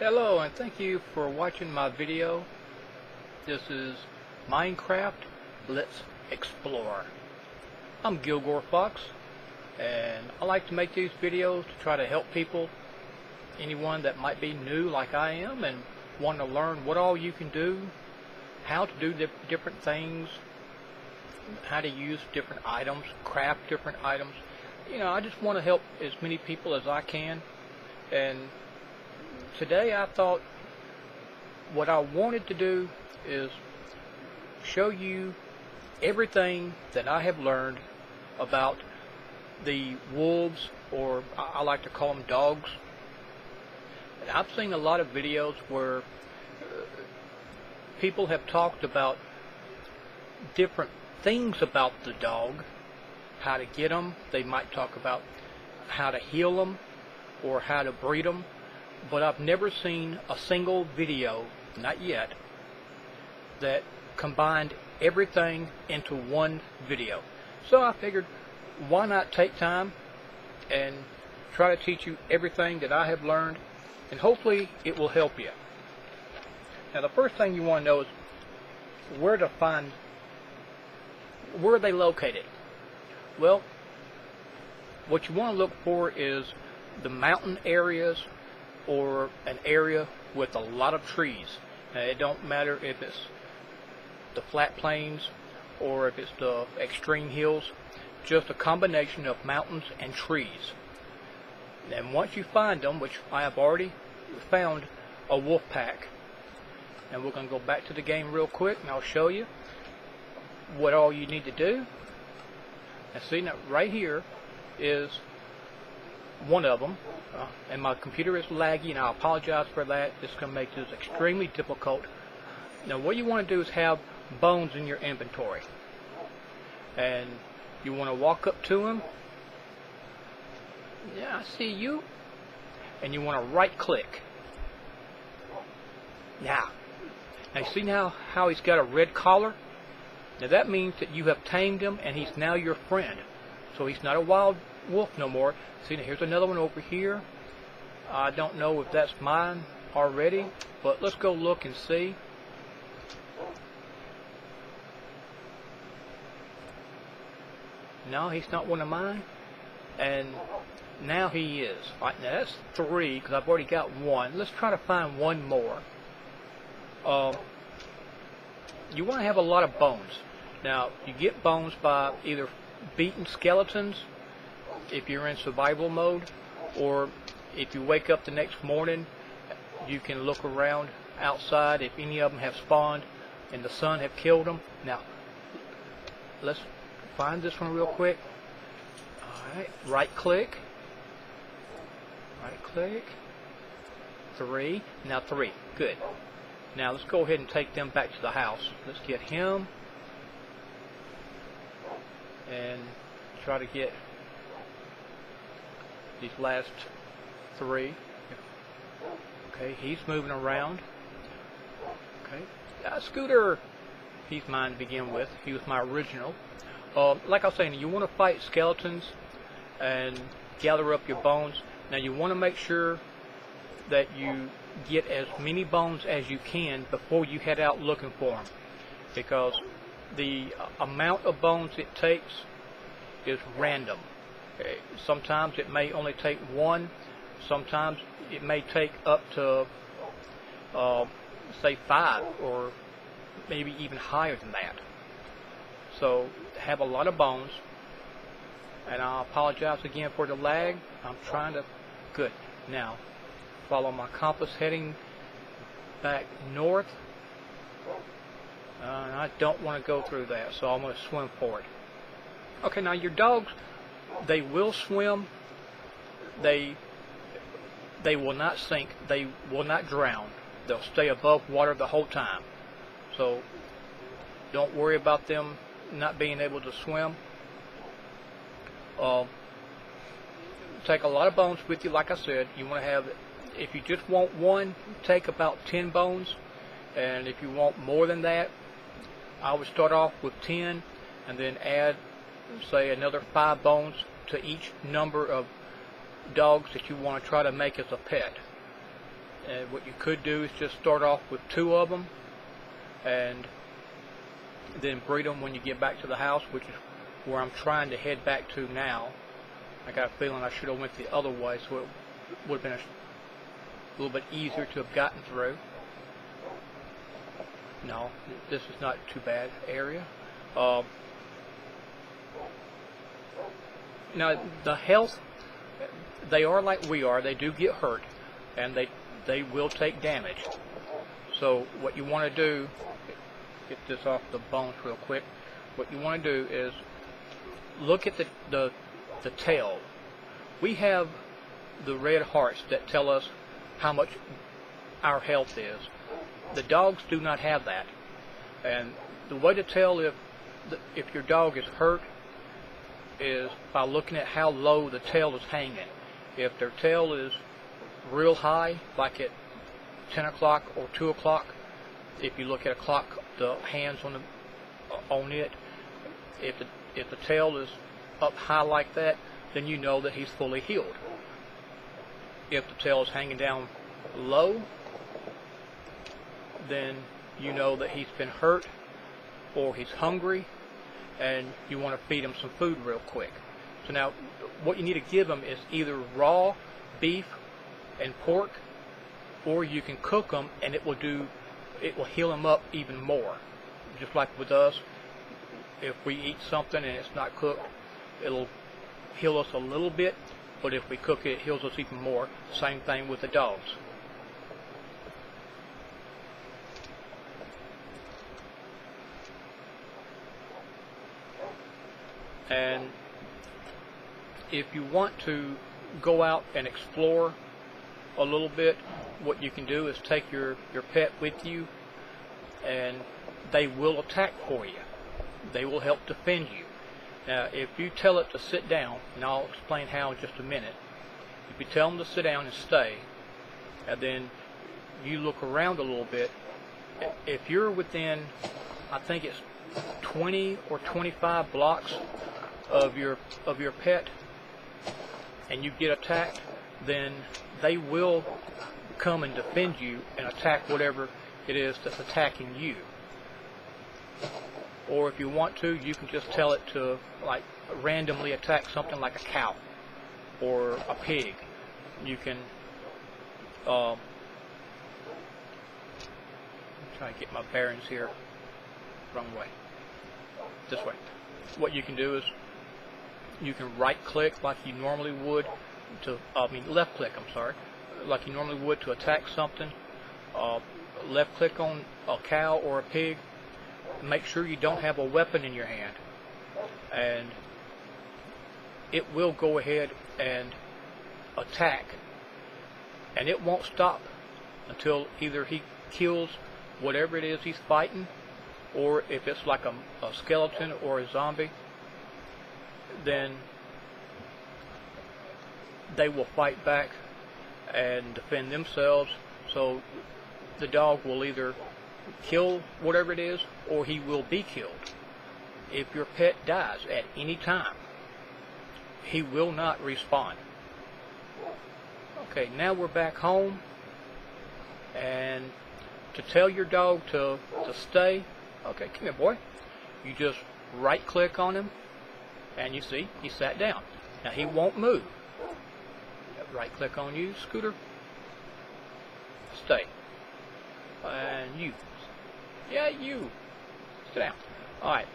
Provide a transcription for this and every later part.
Hello, and thank you for watching my video. This is Minecraft Let's Explore. I'm Gilgore Fox, and I like to make these videos to try to help people, anyone that might be new like I am and want to learn what all you can do, how to do different things, how to use different items, craft different items. I just want to help as many people as I can. And today I thought what I wanted to do is show you everything that I have learned about the wolves, or I like to call them dogs. And I've seen a lot of videos where people have talked about different things about the dog, how to get them. They might talk about how to heal them or how to breed them, but I've never seen a single video, not yet, that combined everything into one video. So I figured, why not take time and try to teach you everything that I have learned, and hopefully it will help you. Now, the first thing you want to know is where to find, where are they located? Well, what you want to look for is the mountain areas or an area with a lot of trees. Now, it don't matter if it's the flat plains or if it's the extreme hills, just a combination of mountains and trees. And once you find them, which I have already found a wolf pack, and we're going to go back to the game real quick and I'll show you what all you need to do. And see, now right here is one of them, and my computer is laggy, and I apologize for that. It's going to make this extremely difficult. Now, what you want to do is have bones in your inventory, and you want to walk up to him. Yeah, I see you. And you want to right click. Now see how he's got a red collar? Now that means that you have tamed him and he's now your friend. So he's not a wild wolf no more. See, now here's another one over here. I don't know if that's mine already, but let's go look and see. No, he's not one of mine. And now he is. Right, now that's 3 because I've already got 1. Let's try to find one more. You want to have a lot of bones. Now, you get bones by either beating skeletons if you're in survival mode, or if you wake up the next morning, you can look around outside if any of them have spawned and the sun have killed them. Now, let's find this one real quick. Alright, right click. 3. Now 3. Good. Now let's go ahead and take them back to the house. Let's get him and try to get these last 3. Okay, he's moving around. Okay, Scooter, he's mine to begin with. He was my original. Like I was saying, you want to fight skeletons and gather up your bones. Now you want to make sure that you get as many bones as you can before you head out looking for them, because the amount of bones it takes is random. Okay. Sometimes it may only take 1, sometimes it may take up to say 5, or maybe even higher than that. So have a lot of bones, and I apologize again for the lag. I'm trying to, good. Now follow my compass heading back north. I don't want to go through that, so I'm going to swim for it. Okay, now your dogs, they will swim. They will not sink. They will not drown. They'll stay above water the whole time. So don't worry about them not being able to swim. Take a lot of bones with you. Like I said, you want to have, if you just want 1, take about 10 bones, and if you want more than that, I would start off with 10 and then add, say, another 5 bones to each number of dogs that you want to try to make as a pet. And what you could do is just start off with 2 of them, and then breed them when you get back to the house, which is where I'm trying to head back to now. I got a feeling I should have went the other way, so it would have been a little bit easier to have gotten through. No, this is not too bad area. Now the health, they are like we are. They do get hurt, and they will take damage. So what you want to do, get this off the bones real quick. What you want to do is look at the tail. We have the red hearts that tell us how much our health is. The dogs do not have that, and the way to tell if your dog is hurt is by looking at how low the tail is hanging. If their tail is real high, like at 10 o'clock or 2 o'clock, if you look at a clock, the hands on it, if the tail is up high like that, then you know that he's fully healed. If the tail is hanging down low, then you know that he's been hurt or he's hungry, and you want to feed him some food real quick. So now what you need to give him is either raw beef and pork, or you can cook them and it will heal him up even more. Just like with us, if we eat something and it's not cooked, it'll heal us a little bit, but if we cook it, it heals us even more. Same thing with the dogs. And if you want to go out and explore a little bit, what you can do is take your pet with you, and they will attack for you. They will help defend you. Now, if you tell it to sit down, and I'll explain how in just a minute, if you tell them to sit down and stay, and then you look around a little bit, if you're within, I think it's 20 or 25 blocks of your pet, and you get attacked, then they will come and defend you and attack whatever it is that's attacking you. Or if you want to, you can just tell it to like randomly attack something like a cow or a pig. You can I'm trying to get my bearings here. Wrong way. This way. What you can do is you can right click like you normally would to, left click, I'm sorry, like you normally would to attack something. Left click on a cow or a pig. Make sure you don't have a weapon in your hand, and it will go ahead and attack, and it won't stop until either he kills whatever it is he's fighting, or if it's like a skeleton or a zombie, then they will fight back and defend themselves. So the dog will either kill whatever it is, or he will be killed. If your pet dies at any time, he will not respawn. Okay, now we're back home, and to tell your dog to stay, okay, come here, boy. You just right click on him, and you see he sat down. Now he won't move. Right click on you, Scooter. Stay. And you. Yeah, you. Sit down. Alright.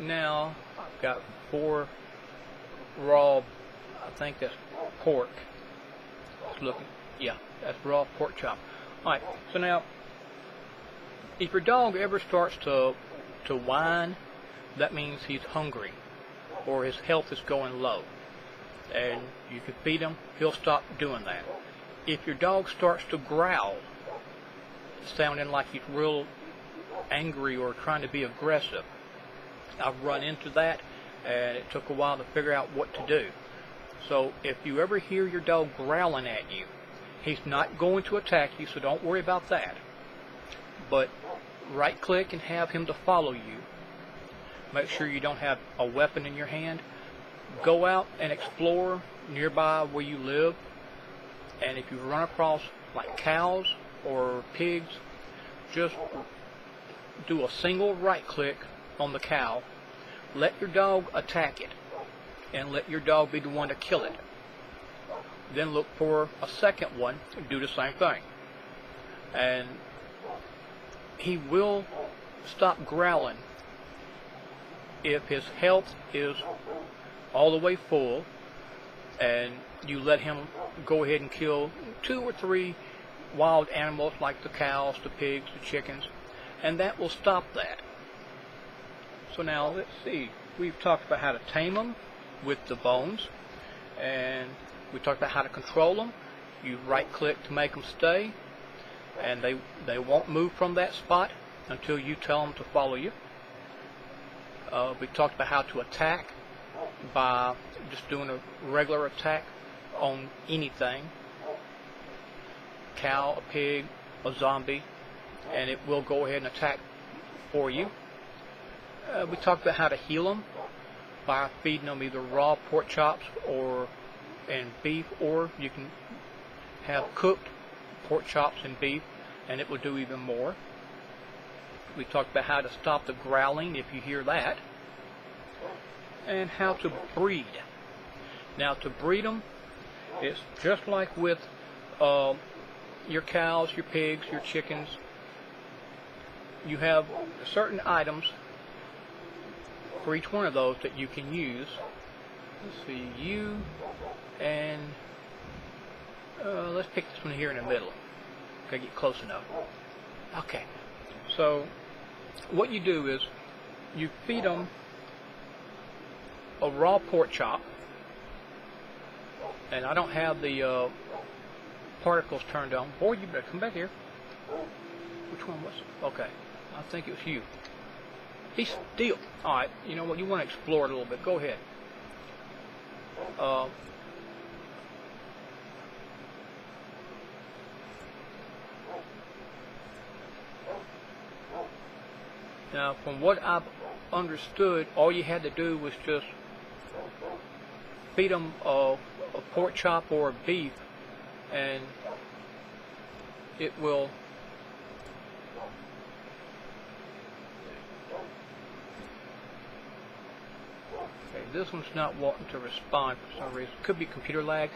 Now, I've got 4 raw, I think that's pork. It's looking, yeah, that's raw pork chop. Alright, so now, if your dog ever starts to whine, that means he's hungry, or his health is going low. And you can feed him, he'll stop doing that. If your dog starts to growl, sounding like he's real angry or trying to be aggressive, I've run into that, and it took a while to figure out what to do. So if you ever hear your dog growling at you, he's not going to attack you, so don't worry about that. But right click and have him to follow you. Make sure you don't have a weapon in your hand. Go out and explore nearby where you live, And if you run across like cows or pigs, just do a single right click on the cow, let your dog attack it, and let your dog be the one to kill it. Then look for a second one and do the same thing. And he will stop growling if his health is all the way full and you let him go ahead and kill 2 or 3 wild animals like the cows, the pigs, the chickens, and that will stop that. So now let's see, we've talked about how to tame them with the bones, and we talked about how to control them. You right click to make them stay, and they won't move from that spot until you tell them to follow you. We talked about how to attack by just doing a regular attack on anything, cow, a pig, a zombie, and it will go ahead and attack for you. We talked about how to heal them by feeding them either raw pork chops and beef, or you can have cooked pork chops and beef, and it will do even more. We talked about how to stop the growling if you hear that, and how to breed. Now, to breed them, it's just like with your cows, your pigs, your chickens. You have certain items for each one of those that you can use. Let's see, you and let's pick this one here in the middle. Okay, get close enough. Okay, so what you do is you feed them a raw pork chop, and I don't have the particles turned on. Boy, you better come back here. Which one was it? Okay, I think it was you. Be still. Alright, you know what, you want to explore it a little bit. Go ahead. Now, from what I've understood, all you had to do was just feed them a pork chop or a beef, and it will this one's not wanting to respond for some reason. Could be computer lag.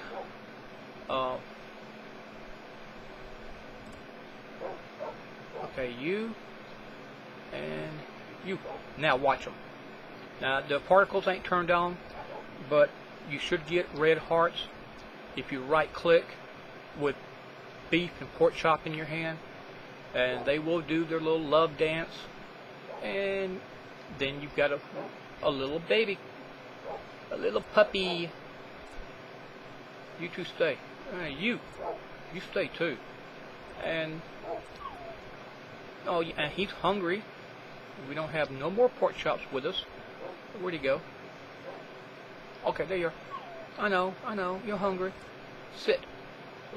Okay, you and you. Now watch them. Now the particles ain't turned on, but you should get red hearts if you right click with beef and pork chop in your hand, and they will do their little love dance, and then you've got a little baby, a little puppy. You two stay. You stay too. And oh, and he's hungry. We don't have no more pork chops with us. Where'd he go? Okay, there you are. I know, you're hungry. Sit.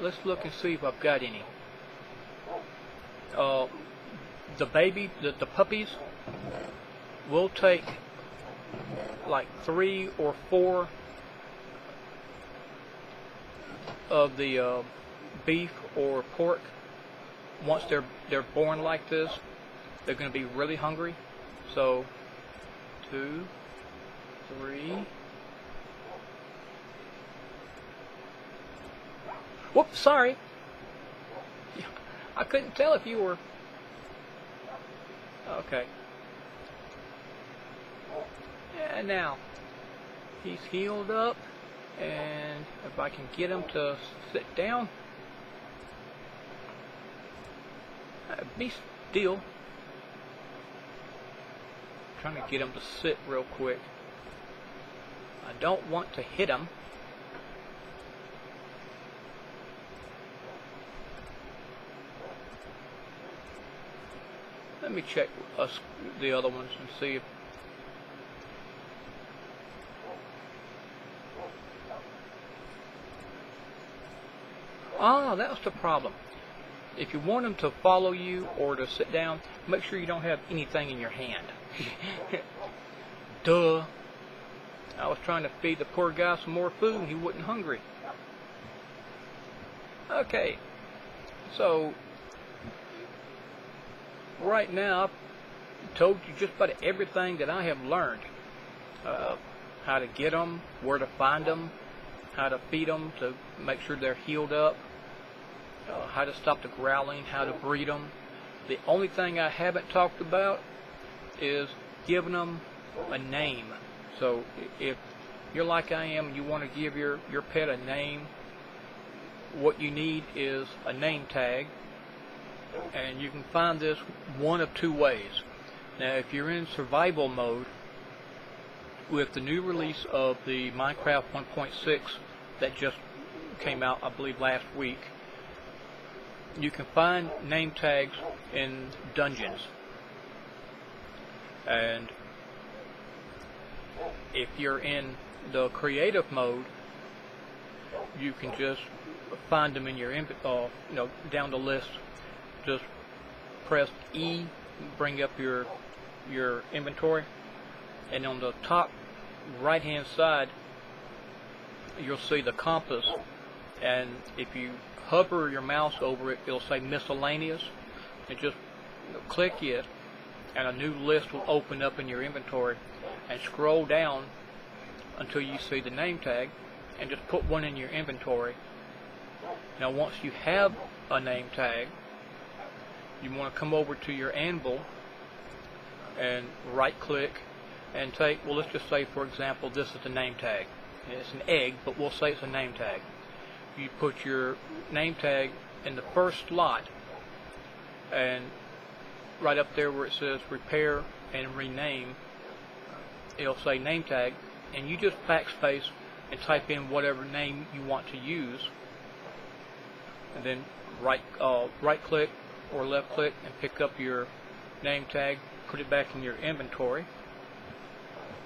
Let's look and see if I've got any. The puppies will take like 3 or 4 of the beef or pork. Once they're born like this, they're going to be really hungry. So 2, 3. Whoops, sorry. I couldn't tell if you were. Okay. And now he's healed up, and if I can get him to sit down. Be still. Trying to get him to sit real quick. I don't want to hit him. Let me check the other ones and see if that was the problem. If you want them to follow you or to sit down, make sure you don't have anything in your hand. Duh. I was trying to feed the poor guy some more food and he wasn't hungry. Okay, so right now I've told you just about everything that I have learned. How to get them, where to find them, how to feed them to make sure they're healed up, how to stop the growling, how to breed them. The only thing I haven't talked about is giving them a name. So if you're like I am, you want to give your pet a name, what you need is a name tag, and you can find this one of two ways. Now if you're in survival mode, with the new release of the Minecraft 1.6 that just came out, I believe last week, you can find name tags in dungeons. And if you're in the creative mode, you can just find them in your down the list. Just press E, bring up your inventory, and on the top right hand side you'll see the compass, and if you hover your mouse over it, it'll say miscellaneous, and just click it and a new list will open up in your inventory, and scroll down until you see the name tag and just put one in your inventory. Now once you have a name tag, you want to come over to your anvil and right click and take, well, let's just say for example this is the name tag. It's an egg, but we'll say it's a name tag. You put your name tag in the first slot, and right up there where it says repair and rename, it'll say name tag, and you just backspace and type in whatever name you want to use, and then right click or left click and pick up your name tag, put it back in your inventory,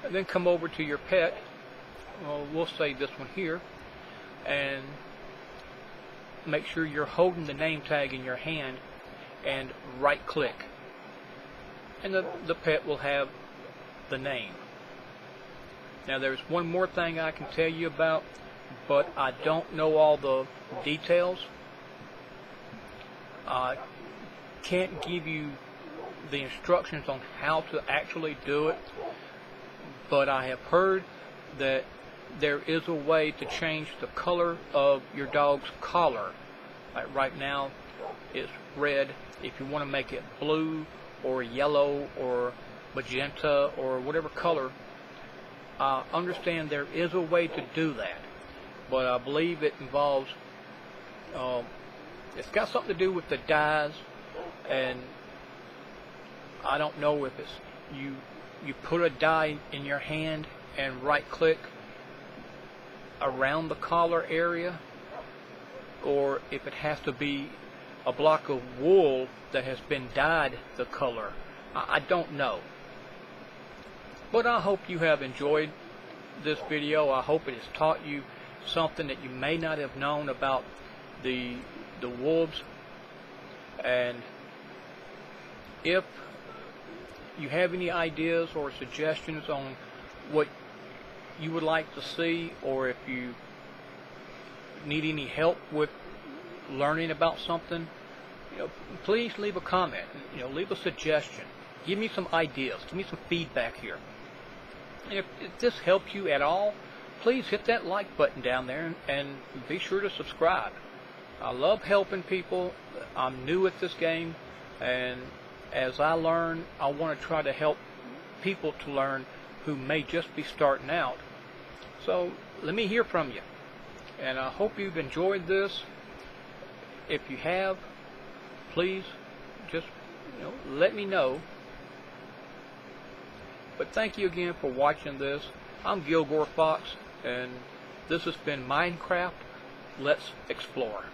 and then come over to your pet. Well, we'll say this one here, and make sure you're holding the name tag in your hand and right click, and the pet will have the name. Now there's one more thing I can tell you about, but I don't know all the details. I can't give you the instructions on how to actually do it, but I have heard that there is a way to change the color of your dog's collar. Like right now it's red. If you want to make it blue or yellow or magenta or whatever color, I understand there is a way to do that, but I believe it involves it's got something to do with the dyes, and I don't know if it's you put a dye in your hand and right click around the collar area, or if it has to be a block of wool that has been dyed the color. I don't know. But I hope you have enjoyed this video. I hope it has taught you something that you may not have known about the wolves. And if you have any ideas or suggestions on what you would like to see, or if you need any help with learning about something, please leave a comment. Leave a suggestion. Give me some ideas. Give me some feedback here. And if this helps you at all, please hit that like button down there and be sure to subscribe. I love helping people. I'm new at this game, and as I learn, I want to try to help people to learn who may just be starting out. So let me hear from you, and I hope you've enjoyed this. If you have, please just let me know. But thank you again for watching this. I'm Gilgore Fox, and this has been Minecraft Let's Explore.